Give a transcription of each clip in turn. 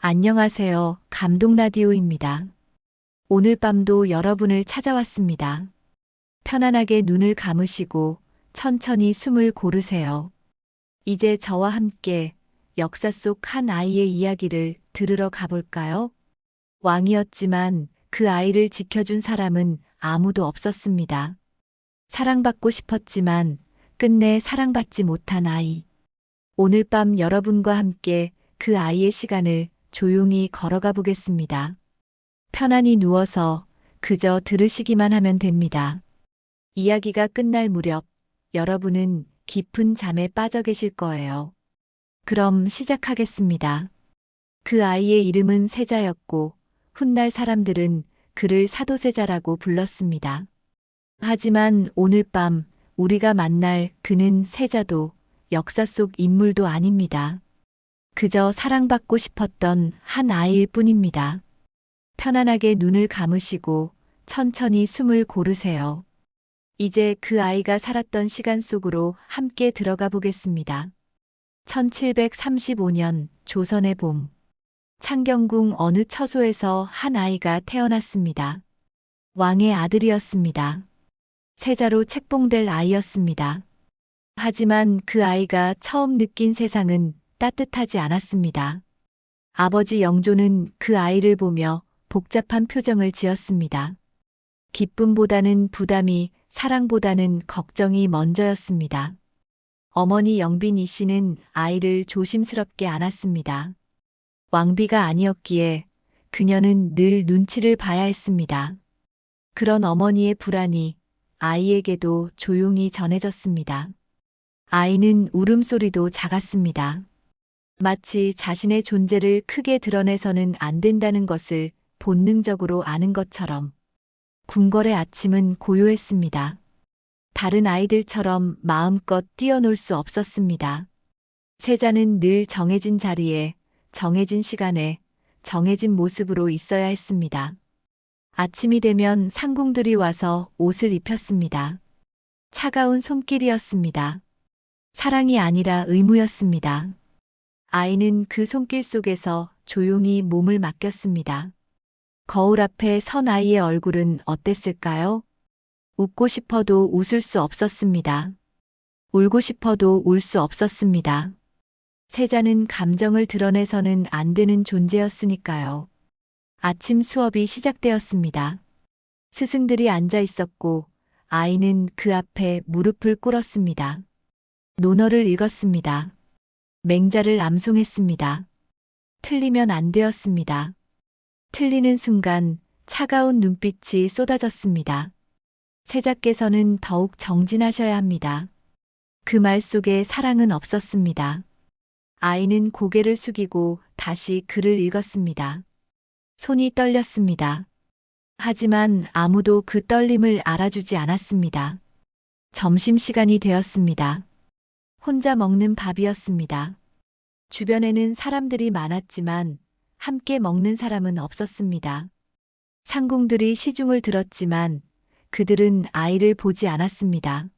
안녕하세요. 감동라디오입니다. 오늘 밤도 여러분을 찾아왔습니다. 편안하게 눈을 감으시고 천천히 숨을 고르세요. 이제 저와 함께 역사 속 한 아이의 이야기를 들으러 가볼까요? 왕이었지만 그 아이를 지켜준 사람은 아무도 없었습니다. 사랑받고 싶었지만 끝내 사랑받지 못한 아이. 오늘 밤 여러분과 함께 그 아이의 시간을 조용히 걸어가 보겠습니다. 편안히 누워서 그저 들으시기만 하면 됩니다. 이야기가 끝날 무렵 여러분은 깊은 잠에 빠져 계실 거예요. 그럼 시작하겠습니다. 그 아이의 이름은 세자였고 훗날 사람들은 그를 사도세자라고 불렀습니다. 하지만 오늘 밤 우리가 만날 그는 세자도 역사 속 인물도 아닙니다. 그저 사랑받고 싶었던 한 아이일 뿐입니다. 편안하게 눈을 감으시고 천천히 숨을 고르세요. 이제 그 아이가 살았던 시간 속으로 함께 들어가 보겠습니다. 1735년 조선의 봄. 창경궁 어느 처소에서 한 아이가 태어났습니다. 왕의 아들이었습니다. 세자로 책봉될 아이였습니다. 하지만 그 아이가 처음 느낀 세상은 따뜻하지 않았습니다. 아버지 영조는 그 아이를 보며 복잡한 표정을 지었습니다. 기쁨보다는 부담이, 사랑보다는 걱정이 먼저였습니다. 어머니 영빈이 씨는 아이를 조심스럽게 안았습니다. 왕비가 아니었기에 그녀는 늘 눈치를 봐야 했습니다. 그런 어머니의 불안이 아이에게도 조용히 전해졌습니다. 아이는 울음소리도 작았습니다. 마치 자신의 존재를 크게 드러내서는 안 된다는 것을 본능적으로 아는 것처럼. 궁궐의 아침은 고요했습니다. 다른 아이들처럼 마음껏 뛰어놀 수 없었습니다. 세자는 늘 정해진 자리에, 정해진 시간에, 정해진 모습으로 있어야 했습니다. 아침이 되면 상궁들이 와서 옷을 입혔습니다. 차가운 손길이었습니다. 사랑이 아니라 의무였습니다. 아이는 그 손길 속에서 조용히 몸을 맡겼습니다. 거울 앞에 선 아이의 얼굴은 어땠을까요? 웃고 싶어도 웃을 수 없었습니다. 울고 싶어도 울 수 없었습니다. 세자는 감정을 드러내서는 안 되는 존재였으니까요. 아침 수업이 시작되었습니다. 스승들이 앉아 있었고 아이는 그 앞에 무릎을 꿇었습니다. 논어를 읽었습니다. 맹자를 암송했습니다. 틀리면 안 되었습니다. 틀리는 순간 차가운 눈빛이 쏟아졌습니다. 세자께서는 더욱 정진하셔야 합니다. 그 말 속에 사랑은 없었습니다. 아이는 고개를 숙이고 다시 글을 읽었습니다. 손이 떨렸습니다. 하지만 아무도 그 떨림을 알아주지 않았습니다. 점심시간이 되었습니다. 혼자 먹는 밥이었습니다. 주변에는 사람들이 많았지만 함께 먹는 사람은 없었습니다. 상궁들이 시중을 들었지만 그들은 아이를 보지 않았습니다.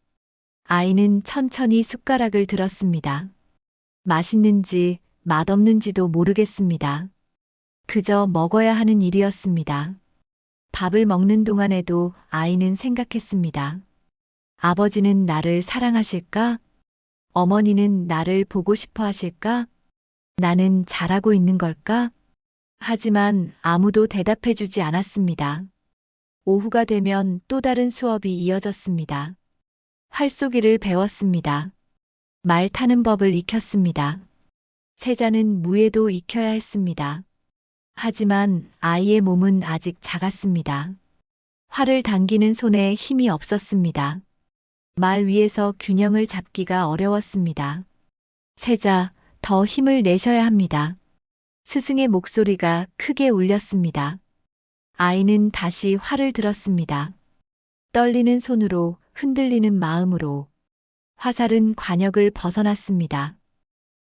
아이는 천천히 숟가락을 들었습니다. 맛있는지 맛없는지도 모르겠습니다. 그저 먹어야 하는 일이었습니다. 밥을 먹는 동안에도 아이는 생각했습니다. 아버지는 나를 사랑하실까? 어머니는 나를 보고 싶어 하실까? 나는 잘하고 있는 걸까? 하지만 아무도 대답해주지 않았습니다. 오후가 되면 또 다른 수업이 이어졌습니다. 활쏘기를 배웠습니다. 말 타는 법을 익혔습니다. 세자는 무예도 익혀야 했습니다. 하지만 아이의 몸은 아직 작았습니다. 활을 당기는 손에 힘이 없었습니다. 말 위에서 균형을 잡기가 어려웠습니다. 세자, 더 힘을 내셔야 합니다. 스승의 목소리가 크게 울렸습니다. 아이는 다시 활을 들었습니다. 떨리는 손으로, 흔들리는 마음으로. 화살은 관역을 벗어났습니다.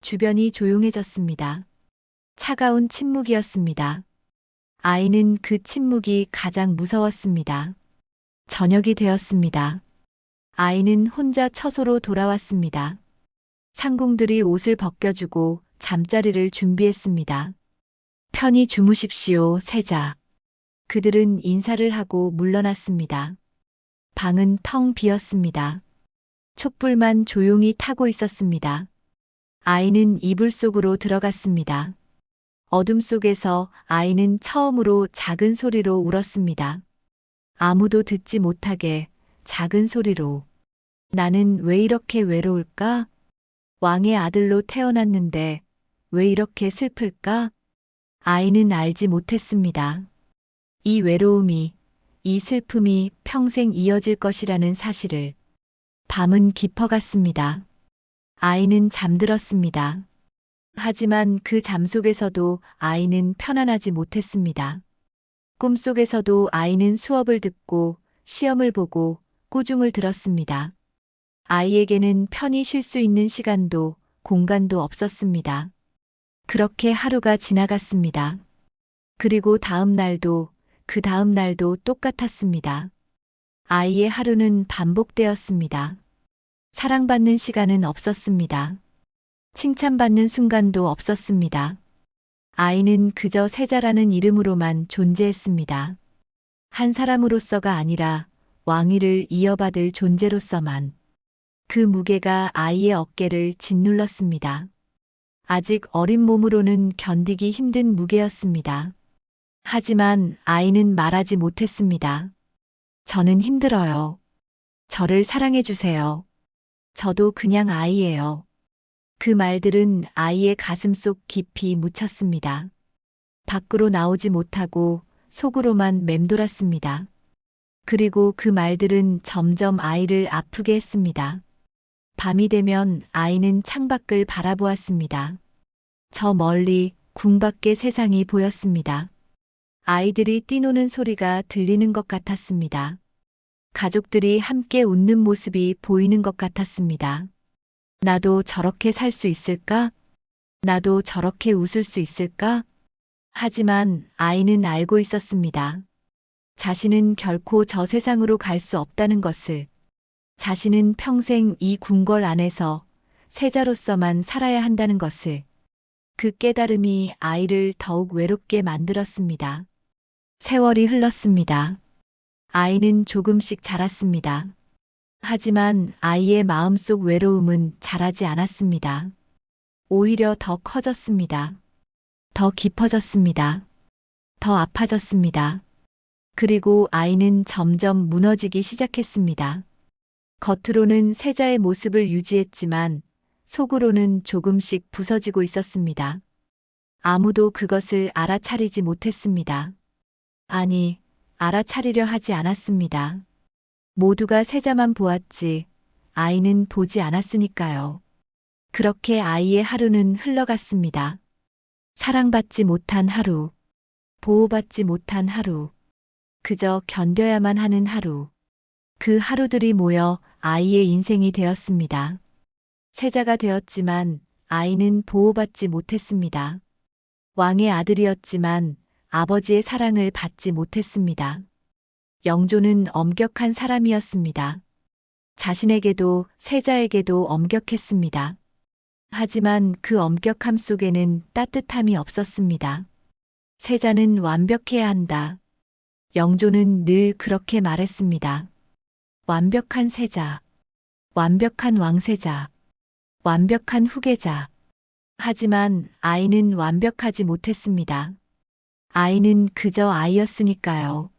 주변이 조용해졌습니다. 차가운 침묵이었습니다. 아이는 그 침묵이 가장 무서웠습니다. 저녁이 되었습니다. 아이는 혼자 처소로 돌아왔습니다. 상궁들이 옷을 벗겨주고 잠자리를 준비했습니다. 편히 주무십시오, 세자. 그들은 인사를 하고 물러났습니다. 방은 텅 비었습니다. 촛불만 조용히 타고 있었습니다. 아이는 이불 속으로 들어갔습니다. 어둠 속에서 아이는 처음으로 작은 소리로 울었습니다. 아무도 듣지 못하게 작은 소리로. 나는 왜 이렇게 외로울까? 왕의 아들로 태어났는데 왜 이렇게 슬플까? 아이는 알지 못했습니다. 이 외로움이, 이 슬픔이 평생 이어질 것이라는 사실을. 밤은 깊어갔습니다. 아이는 잠들었습니다. 하지만 그 잠 속에서도 아이는 편안하지 못했습니다. 꿈속에서도 아이는 수업을 듣고 시험을 보고 꾸중을 들었습니다. 아이에게는 편히 쉴 수 있는 시간도 공간도 없었습니다. 그렇게 하루가 지나갔습니다. 그리고 다음 날도 그 다음 날도 똑같았습니다. 아이의 하루는 반복되었습니다. 사랑받는 시간은 없었습니다. 칭찬받는 순간도 없었습니다. 아이는 그저 세자라는 이름으로만 존재했습니다. 한 사람으로서가 아니라 왕위를 이어받을 존재로서만. 그 무게가 아이의 어깨를 짓눌렀습니다. 아직 어린 몸으로는 견디기 힘든 무게였습니다. 하지만 아이는 말하지 못했습니다. 저는 힘들어요. 저를 사랑해 주세요. 저도 그냥 아이예요. 그 말들은 아이의 가슴속 깊이 묻혔습니다. 밖으로 나오지 못하고 속으로만 맴돌았습니다. 그리고 그 말들은 점점 아이를 아프게 했습니다. 밤이 되면 아이는 창밖을 바라보았습니다. 저 멀리 궁 밖의 세상이 보였습니다. 아이들이 뛰노는 소리가 들리는 것 같았습니다. 가족들이 함께 웃는 모습이 보이는 것 같았습니다. 나도 저렇게 살 수 있을까? 나도 저렇게 웃을 수 있을까? 하지만 아이는 알고 있었습니다. 자신은 결코 저 세상으로 갈 수 없다는 것을. 자신은 평생 이 궁궐 안에서 세자로서만 살아야 한다는 것을. 그 깨달음이 아이를 더욱 외롭게 만들었습니다. 세월이 흘렀습니다. 아이는 조금씩 자랐습니다. 하지만 아이의 마음속 외로움은 자라지 않았습니다. 오히려 더 커졌습니다. 더 깊어졌습니다. 더 아파졌습니다. 그리고 아이는 점점 무너지기 시작했습니다. 겉으로는 세자의 모습을 유지했지만 속으로는 조금씩 부서지고 있었습니다. 아무도 그것을 알아차리지 못했습니다. 아니, 알아차리려 하지 않았습니다. 모두가 세자만 보았지 아이는 보지 않았으니까요. 그렇게 아이의 하루는 흘러갔습니다. 사랑받지 못한 하루, 보호받지 못한 하루, 그저 견뎌야만 하는 하루. 그 하루들이 모여 아이의 인생이 되었습니다. 세자가 되었지만 아이는 보호받지 못했습니다. 왕의 아들이었지만 아버지의 사랑을 받지 못했습니다. 영조는 엄격한 사람이었습니다. 자신에게도 세자에게도 엄격했습니다. 하지만 그 엄격함 속에는 따뜻함이 없었습니다. 세자는 완벽해야 한다. 영조는 늘 그렇게 말했습니다. 완벽한 세자, 완벽한 왕세자, 완벽한 후계자. 하지만 아이는 완벽하지 못했습니다. 아이는 그저 아이였으니까요.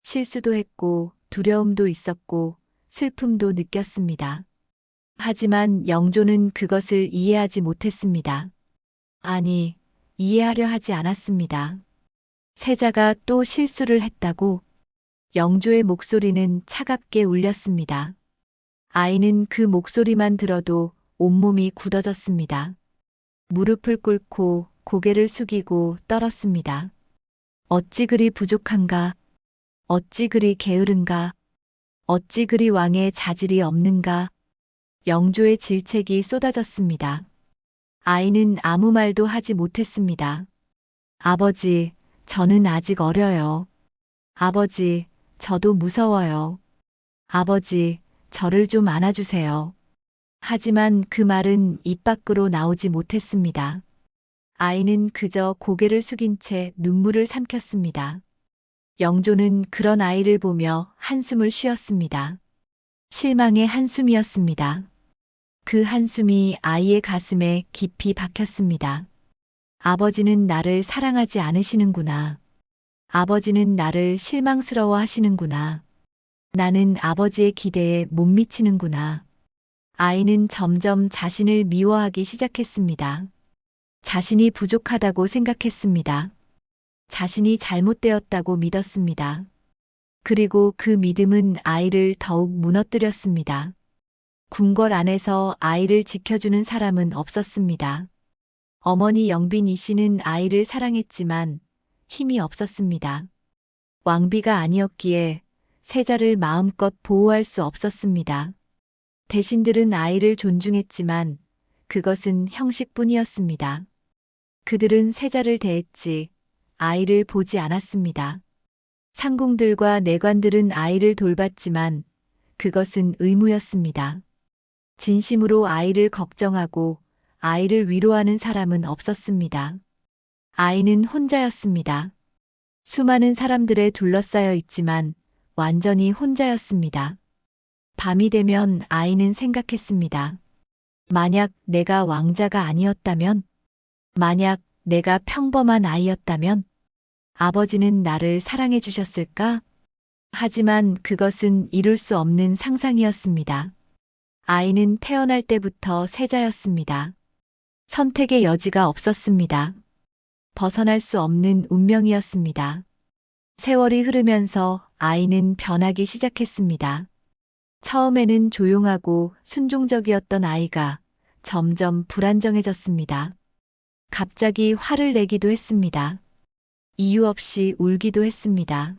실수도 했고 두려움도 있었고 슬픔도 느꼈습니다. 하지만 영조는 그것을 이해하지 못했습니다. 아니, 이해하려 하지 않았습니다. 세자가 또 실수를 했다고? 영조의 목소리는 차갑게 울렸습니다. 아이는 그 목소리만 들어도 온몸이 굳어졌습니다. 무릎을 꿇고 고개를 숙이고 떨었습니다. 어찌 그리 부족한가? 어찌 그리 게으른가? 어찌 그리 왕의 자질이 없는가? 영조의 질책이 쏟아졌습니다. 아이는 아무 말도 하지 못했습니다. 아버지, 저는 아직 어려요. 아버지, 저도 무서워요. 아버지, 저를 좀 안아주세요. 하지만 그 말은 입 밖으로 나오지 못했습니다. 아이는 그저 고개를 숙인 채 눈물을 삼켰습니다. 영조는 그런 아이를 보며 한숨을 쉬었습니다. 실망의 한숨이었습니다. 그 한숨이 아이의 가슴에 깊이 박혔습니다. 아버지는 나를 사랑하지 않으시는구나. 아버지는 나를 실망스러워 하시는구나. 나는 아버지의 기대에 못 미치는구나. 아이는 점점 자신을 미워하기 시작했습니다. 자신이 부족하다고 생각했습니다. 자신이 잘못되었다고 믿었습니다. 그리고 그 믿음은 아이를 더욱 무너뜨렸습니다. 궁궐 안에서 아이를 지켜주는 사람은 없었습니다. 어머니 영빈이 씨는 아이를 사랑했지만 힘이 없었습니다. 왕비가 아니었기에 세자를 마음껏 보호할 수 없었습니다. 대신들은 아이를 존중했지만 그것은 형식뿐이었습니다. 그들은 세자를 대했지 아이를 보지 않았습니다. 상궁들과 내관들은 아이를 돌봤지만 그것은 의무였습니다. 진심으로 아이를 걱정하고 아이를 위로하는 사람은 없었습니다. 아이는 혼자였습니다. 수많은 사람들에 둘러싸여 있지만 완전히 혼자였습니다. 밤이 되면 아이는 생각했습니다. 만약 내가 왕자가 아니었다면, 만약 내가 평범한 아이였다면, 아버지는 나를 사랑해 주셨을까? 하지만 그것은 이룰 수 없는 상상이었습니다. 아이는 태어날 때부터 세자였습니다. 선택의 여지가 없었습니다. 벗어날 수 없는 운명이었습니다. 세월이 흐르면서 아이는 변하기 시작했습니다. 처음에는 조용하고 순종적이었던 아이가 점점 불안정해졌습니다. 갑자기 화를 내기도 했습니다. 이유 없이 울기도 했습니다.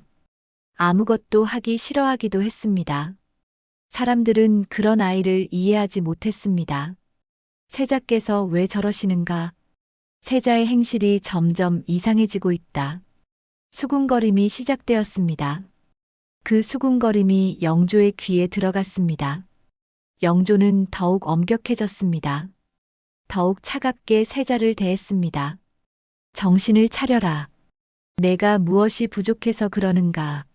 아무것도 하기 싫어하기도 했습니다. 사람들은 그런 아이를 이해하지 못했습니다. 세자께서 왜 저러시는가? 세자의 행실이 점점 이상해지고 있다. 수군거림이 시작되었습니다. 그 수군거림이 영조의 귀에 들어갔습니다. 영조는 더욱 엄격해졌습니다. 더욱 차갑게 세자를 대했습니다. 정신을 차려라. 내가 무엇이 부족해서 그러는가.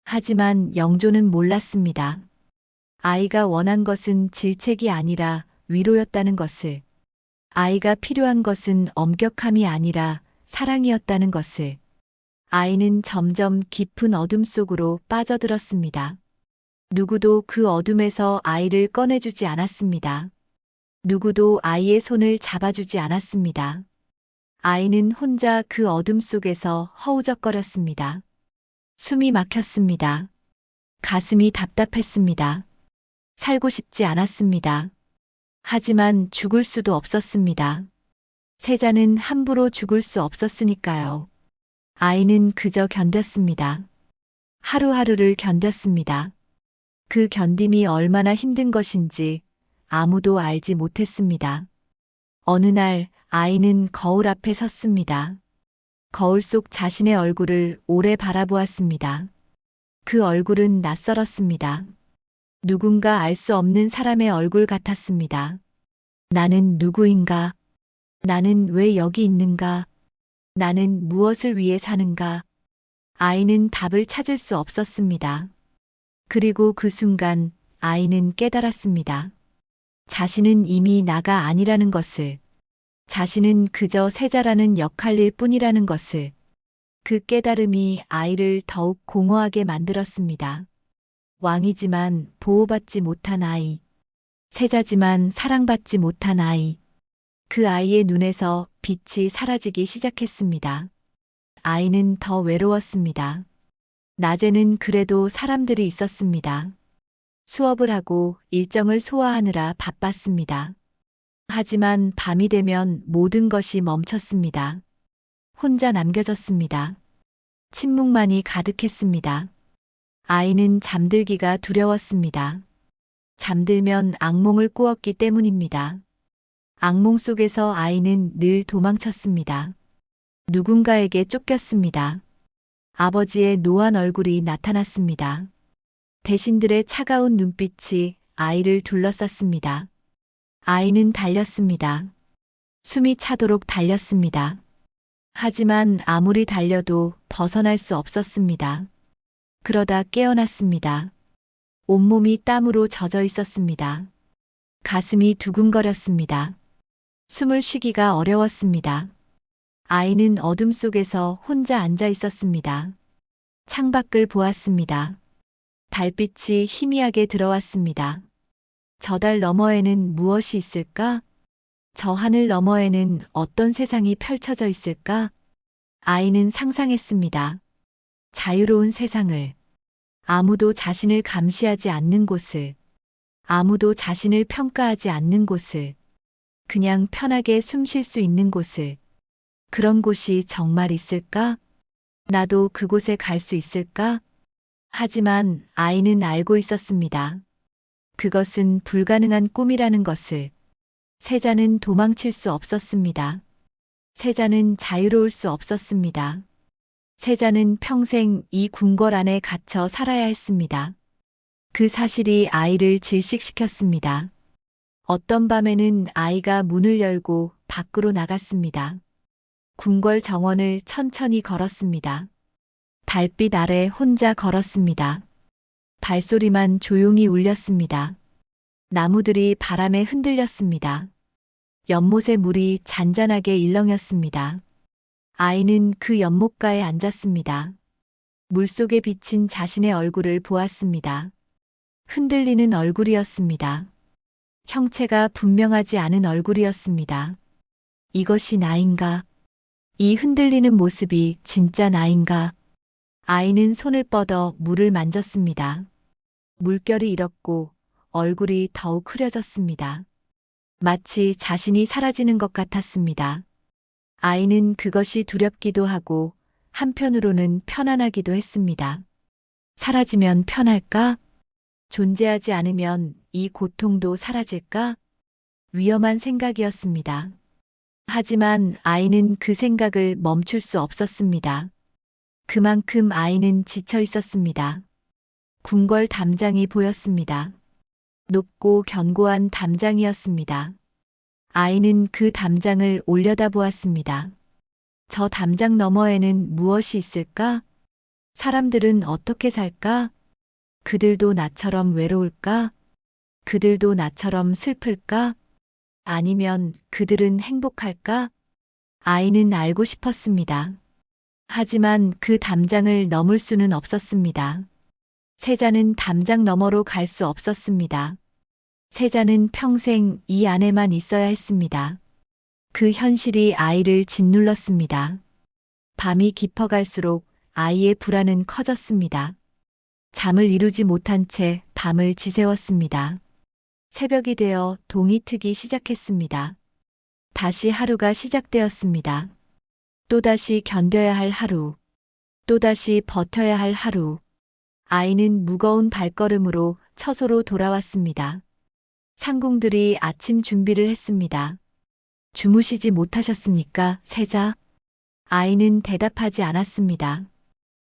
하지만 영조는 몰랐습니다. 아이가 원한 것은 질책이 아니라 위로였다는 것을. 아이가 필요한 것은 엄격함이 아니라 사랑이었다는 것을. 아이는 점점 깊은 어둠 속으로 빠져들었습니다. 누구도 그 어둠에서 아이를 꺼내주지 않았습니다. 누구도 아이의 손을 잡아주지 않았습니다. 아이는 혼자 그 어둠 속에서 허우적거렸습니다. 숨이 막혔습니다. 가슴이 답답했습니다. 살고 싶지 않았습니다. 하지만 죽을 수도 없었습니다. 세자는 함부로 죽을 수 없었으니까요. 아이는 그저 견뎠습니다. 하루하루를 견뎠습니다. 그 견딤이 얼마나 힘든 것인지 아무도 알지 못했습니다. 어느 날 아이는 거울 앞에 섰습니다. 거울 속 자신의 얼굴을 오래 바라보았습니다. 그 얼굴은 낯설었습니다. 누군가 알 수 없는 사람의 얼굴 같았습니다. 나는 누구인가? 나는 왜 여기 있는가? 나는 무엇을 위해 사는가? 아이는 답을 찾을 수 없었습니다. 그리고 그 순간 아이는 깨달았습니다. 자신은 이미 나가 아니라는 것을. 자신은 그저 세자라는 역할일 뿐이라는 것을. 그 깨달음이 아이를 더욱 공허하게 만들었습니다. 왕이지만 보호받지 못한 아이. 세자지만 사랑받지 못한 아이. 그 아이의 눈에서 빛이 사라지기 시작했습니다. 아이는 더 외로웠습니다. 낮에는 그래도 사람들이 있었습니다. 수업을 하고 일정을 소화하느라 바빴습니다. 하지만 밤이 되면 모든 것이 멈췄습니다. 혼자 남겨졌습니다. 침묵만이 가득했습니다. 아이는 잠들기가 두려웠습니다. 잠들면 악몽을 꾸었기 때문입니다. 악몽 속에서 아이는 늘 도망쳤습니다. 누군가에게 쫓겼습니다. 아버지의 노안 얼굴이 나타났습니다. 대신들의 차가운 눈빛이 아이를 둘러쌌습니다. 아이는 달렸습니다. 숨이 차도록 달렸습니다. 하지만 아무리 달려도 벗어날 수 없었습니다. 그러다 깨어났습니다. 온몸이 땀으로 젖어 있었습니다. 가슴이 두근거렸습니다. 숨을 쉬기가 어려웠습니다. 아이는 어둠 속에서 혼자 앉아 있었습니다. 창밖을 보았습니다. 달빛이 희미하게 들어왔습니다. 저 달 너머에는 무엇이 있을까? 저 하늘 너머에는 어떤 세상이 펼쳐져 있을까? 아이는 상상했습니다. 자유로운 세상을, 아무도 자신을 감시하지 않는 곳을, 아무도 자신을 평가하지 않는 곳을, 그냥 편하게 숨 쉴 수 있는 곳을. 그런 곳이 정말 있을까? 나도 그곳에 갈 수 있을까? 하지만 아이는 알고 있었습니다. 그것은 불가능한 꿈이라는 것을. 세자는 도망칠 수 없었습니다. 세자는 자유로울 수 없었습니다. 세자는 평생 이 궁궐 안에 갇혀 살아야 했습니다. 그 사실이 아이를 질식시켰습니다. 어떤 밤에는 아이가 문을 열고 밖으로 나갔습니다. 궁궐 정원을 천천히 걸었습니다. 달빛 아래 혼자 걸었습니다. 발소리만 조용히 울렸습니다. 나무들이 바람에 흔들렸습니다. 연못의 물이 잔잔하게 일렁였습니다. 아이는 그 연못가에 앉았습니다. 물속에 비친 자신의 얼굴을 보았습니다. 흔들리는 얼굴이었습니다. 형체가 분명하지 않은 얼굴이었습니다. 이것이 나인가? 이 흔들리는 모습이 진짜 나인가? 아이는 손을 뻗어 물을 만졌습니다. 물결이 일었고 얼굴이 더욱 흐려졌습니다. 마치 자신이 사라지는 것 같았습니다. 아이는 그것이 두렵기도 하고 한편으로는 편안하기도 했습니다. 사라지면 편할까? 존재하지 않으면 이 고통도 사라질까? 위험한 생각이었습니다. 하지만 아이는 그 생각을 멈출 수 없었습니다. 그만큼 아이는 지쳐 있었습니다. 궁궐 담장이 보였습니다. 높고 견고한 담장이었습니다. 아이는 그 담장을 올려다보았습니다. 저 담장 너머에는 무엇이 있을까? 사람들은 어떻게 살까? 그들도 나처럼 외로울까? 그들도 나처럼 슬플까? 아니면 그들은 행복할까? 아이는 알고 싶었습니다. 하지만 그 담장을 넘을 수는 없었습니다. 세자는 담장 너머로 갈 수 없었습니다. 세자는 평생 이 안에만 있어야 했습니다. 그 현실이 아이를 짓눌렀습니다. 밤이 깊어갈수록 아이의 불안은 커졌습니다. 잠을 이루지 못한 채 밤을 지새웠습니다. 새벽이 되어 동이 트기 시작했습니다. 다시 하루가 시작되었습니다. 또다시 견뎌야 할 하루, 또다시 버텨야 할 하루. 아이는 무거운 발걸음으로 처소로 돌아왔습니다. 상궁들이 아침 준비를 했습니다. 주무시지 못하셨습니까, 세자? 아이는 대답하지 않았습니다.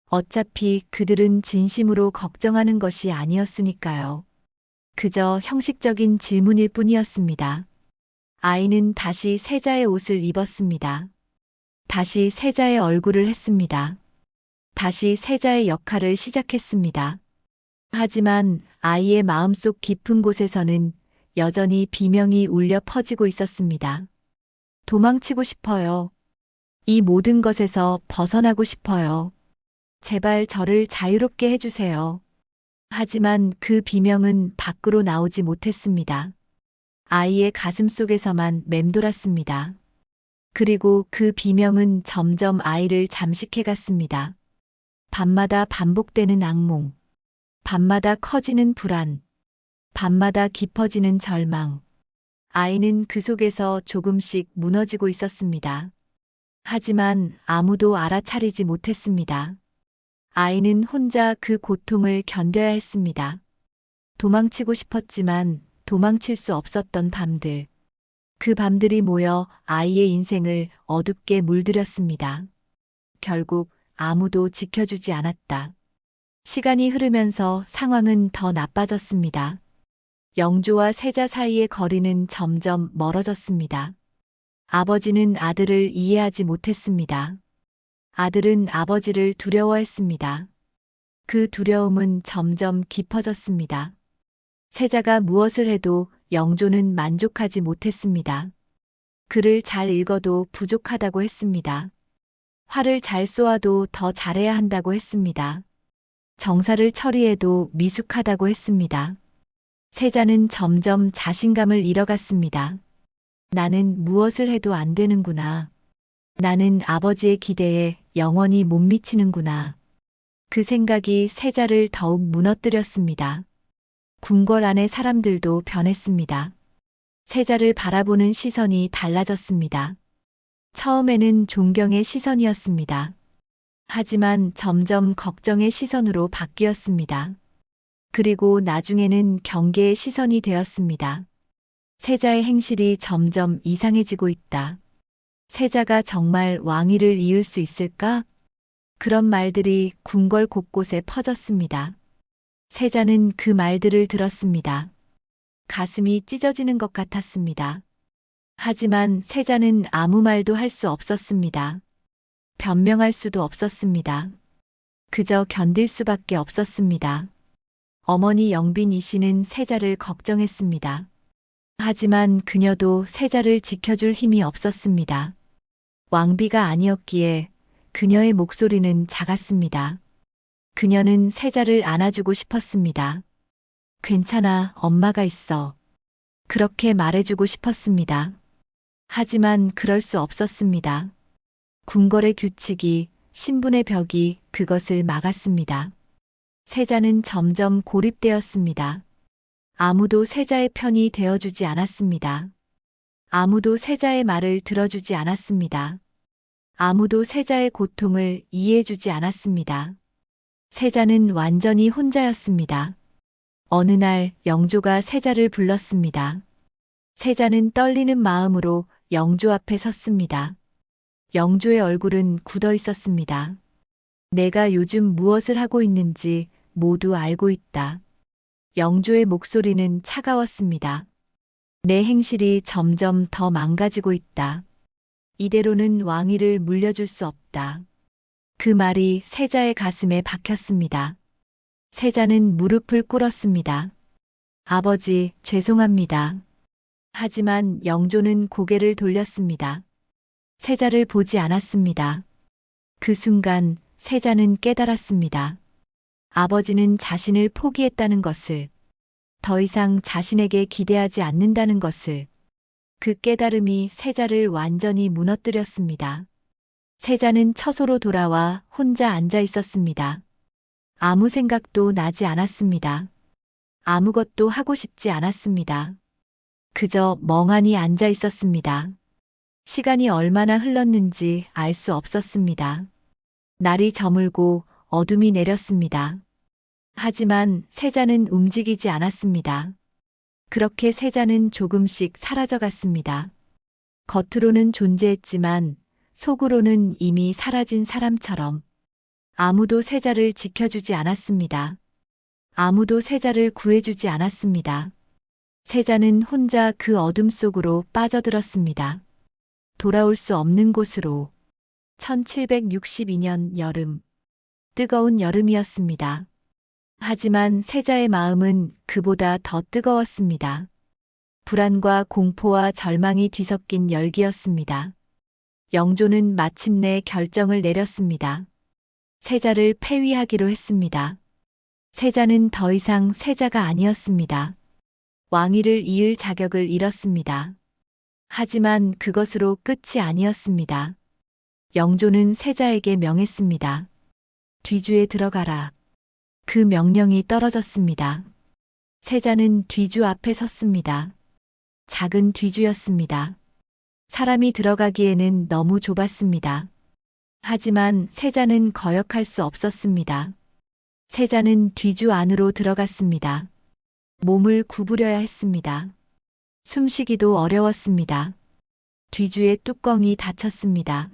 어차피 그들은 진심으로 걱정하는 것이 아니었으니까요. 그저 형식적인 질문일 뿐이었습니다. 아이는 다시 세자의 옷을 입었습니다. 다시 세자의 얼굴을 했습니다. 다시 세자의 역할을 시작했습니다. 하지만 아이의 마음속 깊은 곳에서는 여전히 비명이 울려 퍼지고 있었습니다. 도망치고 싶어요. 이 모든 것에서 벗어나고 싶어요. 제발 저를 자유롭게 해주세요. 하지만 그 비명은 밖으로 나오지 못했습니다. 아이의 가슴 속에서만 맴돌았습니다. 그리고 그 비명은 점점 아이를 잠식해 갔습니다. 밤마다 반복되는 악몽, 밤마다 커지는 불안, 밤마다 깊어지는 절망. 아이는 그 속에서 조금씩 무너지고 있었습니다. 하지만 아무도 알아차리지 못했습니다. 아이는 혼자 그 고통을 견뎌야 했습니다. 도망치고 싶었지만 도망칠 수 없었던 밤들. 그 밤들이 모여 아이의 인생을 어둡게 물들였습니다. 결국 아무도 지켜주지 않았다. 시간이 흐르면서 상황은 더 나빠졌습니다. 영조와 세자 사이의 거리는 점점 멀어졌습니다. 아버지는 아들을 이해하지 못했습니다. 아들은 아버지를 두려워했습니다. 그 두려움은 점점 깊어졌습니다. 세자가 무엇을 해도 영조는 만족하지 못했습니다. 글을 잘 읽어도 부족하다고 했습니다. 활을 잘 쏘아도 더 잘해야 한다고 했습니다. 정사를 처리해도 미숙하다고 했습니다. 세자는 점점 자신감을 잃어갔습니다. 나는 무엇을 해도 안 되는구나. 나는 아버지의 기대에 영원히 못 미치는구나. 그 생각이 세자를 더욱 무너뜨렸습니다. 궁궐 안의 사람들도 변했습니다. 세자를 바라보는 시선이 달라졌습니다. 처음에는 존경의 시선이었습니다. 하지만 점점 걱정의 시선으로 바뀌었습니다. 그리고 나중에는 경계의 시선이 되었습니다. 세자의 행실이 점점 이상해지고 있다. 세자가 정말 왕위를 이을 수 있을까? 그런 말들이 궁궐 곳곳에 퍼졌습니다. 세자는 그 말들을 들었습니다. 가슴이 찢어지는 것 같았습니다. 하지만 세자는 아무 말도 할 수 없었습니다. 변명할 수도 없었습니다. 그저 견딜 수밖에 없었습니다. 어머니 영빈이 씨는 세자를 걱정했습니다. 하지만 그녀도 세자를 지켜줄 힘이 없었습니다. 왕비가 아니었기에 그녀의 목소리는 작았습니다. 그녀는 세자를 안아주고 싶었습니다. 괜찮아, 엄마가 있어. 그렇게 말해주고 싶었습니다. 하지만 그럴 수 없었습니다. 궁궐의 규칙이, 신분의 벽이 그것을 막았습니다. 세자는 점점 고립되었습니다. 아무도 세자의 편이 되어주지 않았습니다. 아무도 세자의 말을 들어주지 않았습니다. 아무도 세자의 고통을 이해해주지 않았습니다. 세자는 완전히 혼자였습니다. 어느 날 영조가 세자를 불렀습니다. 세자는 떨리는 마음으로 영조 앞에 섰습니다. 영조의 얼굴은 굳어 있었습니다. 내가 요즘 무엇을 하고 있는지 모두 알고 있다. 영조의 목소리는 차가웠습니다. 내 행실이 점점 더 망가지고 있다. 이대로는 왕위를 물려줄 수 없다. 그 말이 세자의 가슴에 박혔습니다. 세자는 무릎을 꿇었습니다. 아버지, 죄송합니다. 하지만 영조는 고개를 돌렸습니다. 세자를 보지 않았습니다. 그 순간 세자는 깨달았습니다. 아버지는 자신을 포기했다는 것을, 더 이상 자신에게 기대하지 않는다는 것을. 그 깨달음이 세자를 완전히 무너뜨렸습니다. 세자는 처소로 돌아와 혼자 앉아 있었습니다. 아무 생각도 나지 않았습니다. 아무것도 하고 싶지 않았습니다. 그저 멍하니 앉아 있었습니다. 시간이 얼마나 흘렀는지 알 수 없었습니다. 날이 저물고 어둠이 내렸습니다. 하지만 세자는 움직이지 않았습니다. 그렇게 세자는 조금씩 사라져갔습니다. 겉으로는 존재했지만 속으로는 이미 사라진 사람처럼. 아무도 세자를 지켜주지 않았습니다. 아무도 세자를 구해주지 않았습니다. 세자는 혼자 그 어둠 속으로 빠져들었습니다. 돌아올 수 없는 곳으로. 1762년 여름. 뜨거운 여름이었습니다. 하지만 세자의 마음은 그보다 더 뜨거웠습니다. 불안과 공포와 절망이 뒤섞인 열기였습니다. 영조는 마침내 결정을 내렸습니다. 세자를 폐위하기로 했습니다. 세자는 더 이상 세자가 아니었습니다. 왕위를 이을 자격을 잃었습니다. 하지만 그것으로 끝이 아니었습니다. 영조는 세자에게 명했습니다. 뒤주에 들어가라. 그 명령이 떨어졌습니다. 세자는 뒤주 앞에 섰습니다. 작은 뒤주였습니다. 사람이 들어가기에는 너무 좁았습니다. 하지만 세자는 거역할 수 없었습니다. 세자는 뒤주 안으로 들어갔습니다. 몸을 구부려야 했습니다. 숨쉬기도 어려웠습니다. 뒤주의 뚜껑이 닫혔습니다.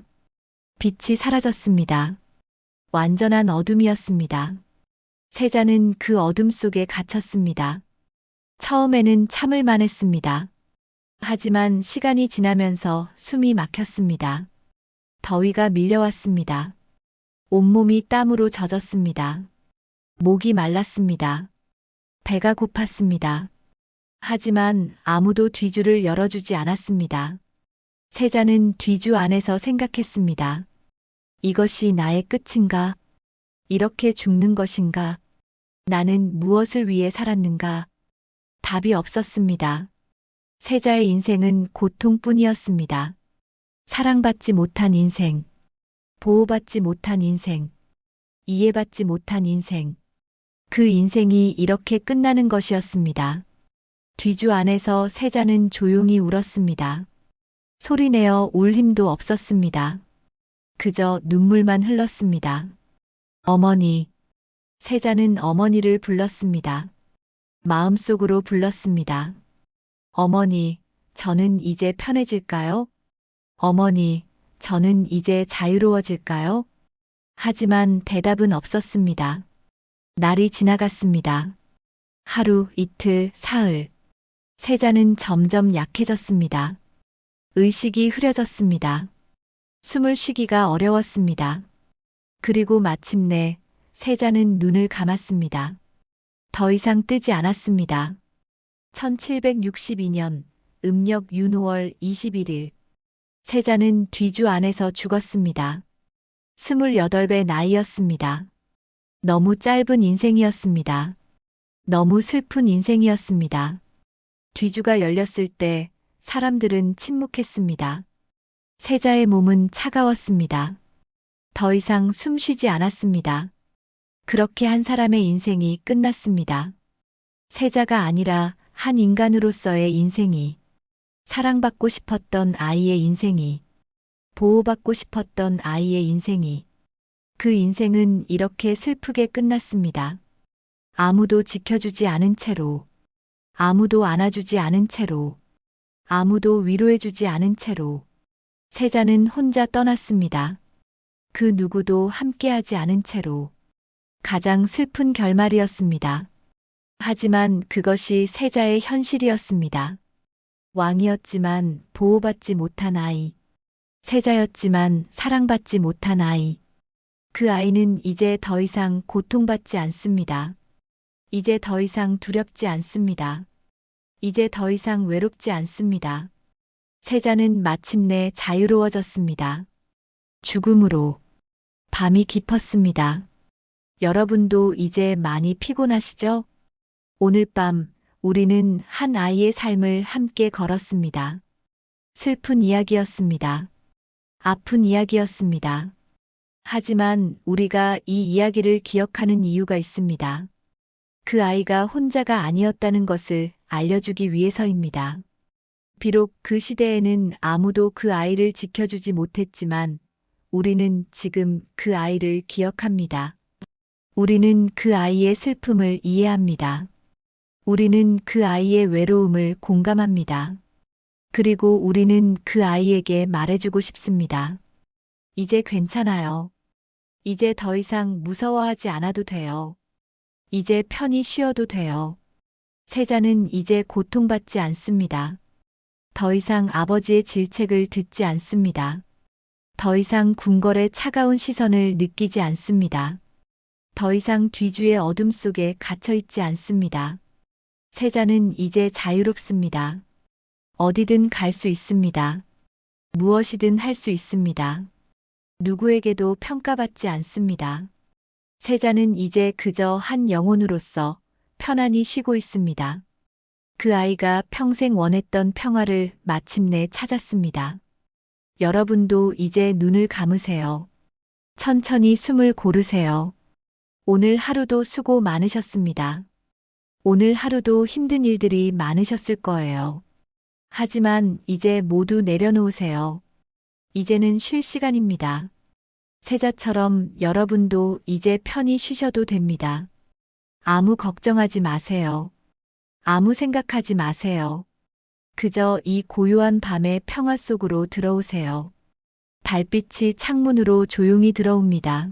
빛이 사라졌습니다. 완전한 어둠이었습니다. 세자는 그 어둠 속에 갇혔습니다. 처음에는 참을만 했습니다. 하지만 시간이 지나면서 숨이 막혔습니다. 더위가 밀려왔습니다. 온몸이 땀으로 젖었습니다. 목이 말랐습니다. 배가 고팠습니다. 하지만 아무도 뒤주를 열어주지 않았습니다. 세자는 뒤주 안에서 생각했습니다. 이것이 나의 끝인가? 이렇게 죽는 것인가? 나는 무엇을 위해 살았는가? 답이 없었습니다. 세자의 인생은 고통뿐이었습니다. 사랑받지 못한 인생, 보호받지 못한 인생, 이해받지 못한 인생. 그 인생이 이렇게 끝나는 것이었습니다. 뒤주 안에서 세자는 조용히 울었습니다. 소리내어 울 힘도 없었습니다. 그저 눈물만 흘렀습니다. 어머니. 세자는 어머니를 불렀습니다. 마음속으로 불렀습니다. 어머니, 저는 이제 편해질까요? 어머니, 저는 이제 자유로워질까요? 하지만 대답은 없었습니다. 날이 지나갔습니다. 하루, 이틀, 사흘. 세자는 점점 약해졌습니다. 의식이 흐려졌습니다. 숨을 쉬기가 어려웠습니다. 그리고 마침내 세자는 눈을 감았습니다. 더 이상 뜨지 않았습니다. 1762년 음력 윤호월 21일 세자는 뒤주 안에서 죽었습니다. 28의 나이였습니다. 너무 짧은 인생이었습니다. 너무 슬픈 인생이었습니다. 뒤주가 열렸을 때 사람들은 침묵했습니다. 세자의 몸은 차가웠습니다. 더 이상 숨 쉬지 않았습니다. 그렇게 한 사람의 인생이 끝났습니다. 세자가 아니라 한 인간으로서의 인생이, 사랑받고 싶었던 아이의 인생이, 보호받고 싶었던 아이의 인생이, 그 인생은 이렇게 슬프게 끝났습니다. 아무도 지켜주지 않은 채로, 아무도 안아주지 않은 채로, 아무도 위로해주지 않은 채로, 세자는 혼자 떠났습니다. 그 누구도 함께하지 않은 채로. 가장 슬픈 결말이었습니다. 하지만 그것이 세자의 현실이었습니다. 왕이었지만 보호받지 못한 아이. 세자였지만 사랑받지 못한 아이. 그 아이는 이제 더 이상 고통받지 않습니다. 이제 더 이상 두렵지 않습니다. 이제 더 이상 외롭지 않습니다. 세자는 마침내 자유로워졌습니다. 죽음으로. 밤이 깊었습니다. 여러분도 이제 많이 피곤하시죠? 오늘 밤 우리는 한 아이의 삶을 함께 걸었습니다. 슬픈 이야기였습니다. 아픈 이야기였습니다. 하지만 우리가 이 이야기를 기억하는 이유가 있습니다. 그 아이가 혼자가 아니었다는 것을 알려주기 위해서입니다. 비록 그 시대에는 아무도 그 아이를 지켜주지 못했지만 우리는 지금 그 아이를 기억합니다. 우리는 그 아이의 슬픔을 이해합니다. 우리는 그 아이의 외로움을 공감합니다. 그리고 우리는 그 아이에게 말해주고 싶습니다. 이제 괜찮아요. 이제 더 이상 무서워하지 않아도 돼요. 이제 편히 쉬어도 돼요. 세자는 이제 고통받지 않습니다. 더 이상 아버지의 질책을 듣지 않습니다. 더 이상 궁궐의 차가운 시선을 느끼지 않습니다. 더 이상 뒤주의 어둠 속에 갇혀 있지 않습니다. 세자는 이제 자유롭습니다. 어디든 갈 수 있습니다. 무엇이든 할 수 있습니다. 누구에게도 평가받지 않습니다. 세자는 이제 그저 한 영혼으로서 편안히 쉬고 있습니다. 그 아이가 평생 원했던 평화를 마침내 찾았습니다. 여러분도 이제 눈을 감으세요. 천천히 숨을 고르세요. 오늘 하루도 수고 많으셨습니다. 오늘 하루도 힘든 일들이 많으셨을 거예요. 하지만 이제 모두 내려놓으세요. 이제는 쉴 시간입니다. 세자처럼 여러분도 이제 편히 쉬셔도 됩니다. 아무 걱정하지 마세요. 아무 생각하지 마세요. 그저 이 고요한 밤의 평화 속으로 들어오세요. 달빛이 창문으로 조용히 들어옵니다.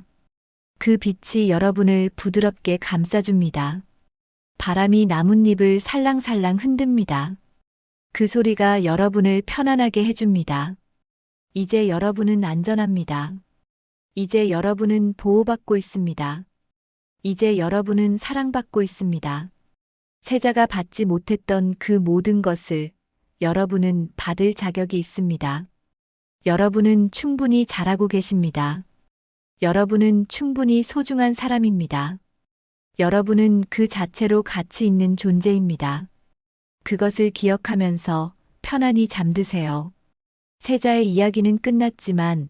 그 빛이 여러분을 부드럽게 감싸줍니다. 바람이 나뭇잎을 살랑살랑 흔듭니다. 그 소리가 여러분을 편안하게 해줍니다. 이제 여러분은 안전합니다. 이제 여러분은 보호받고 있습니다. 이제 여러분은 사랑받고 있습니다. 세자가 받지 못했던 그 모든 것을 여러분은 받을 자격이 있습니다. 여러분은 충분히 잘하고 계십니다. 여러분은 충분히 소중한 사람입니다. 여러분은 그 자체로 가치 있는 존재입니다. 그것을 기억하면서 편안히 잠드세요. 세자의 이야기는 끝났지만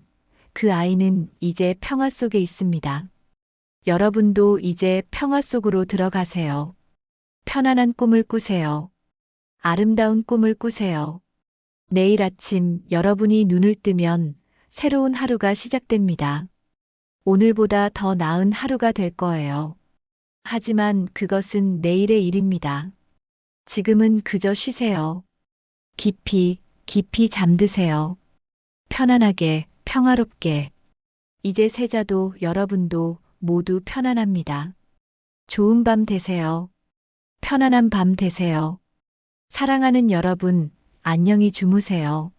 그 아이는 이제 평화 속에 있습니다. 여러분도 이제 평화 속으로 들어가세요. 편안한 꿈을 꾸세요. 아름다운 꿈을 꾸세요. 내일 아침 여러분이 눈을 뜨면 새로운 하루가 시작됩니다. 오늘보다 더 나은 하루가 될 거예요. 하지만 그것은 내일의 일입니다. 지금은 그저 쉬세요. 깊이, 깊이 잠드세요. 편안하게, 평화롭게. 이제 세자도 여러분도 모두 편안합니다. 좋은 밤 되세요. 편안한 밤 되세요. 사랑하는 여러분, 안녕히 주무세요.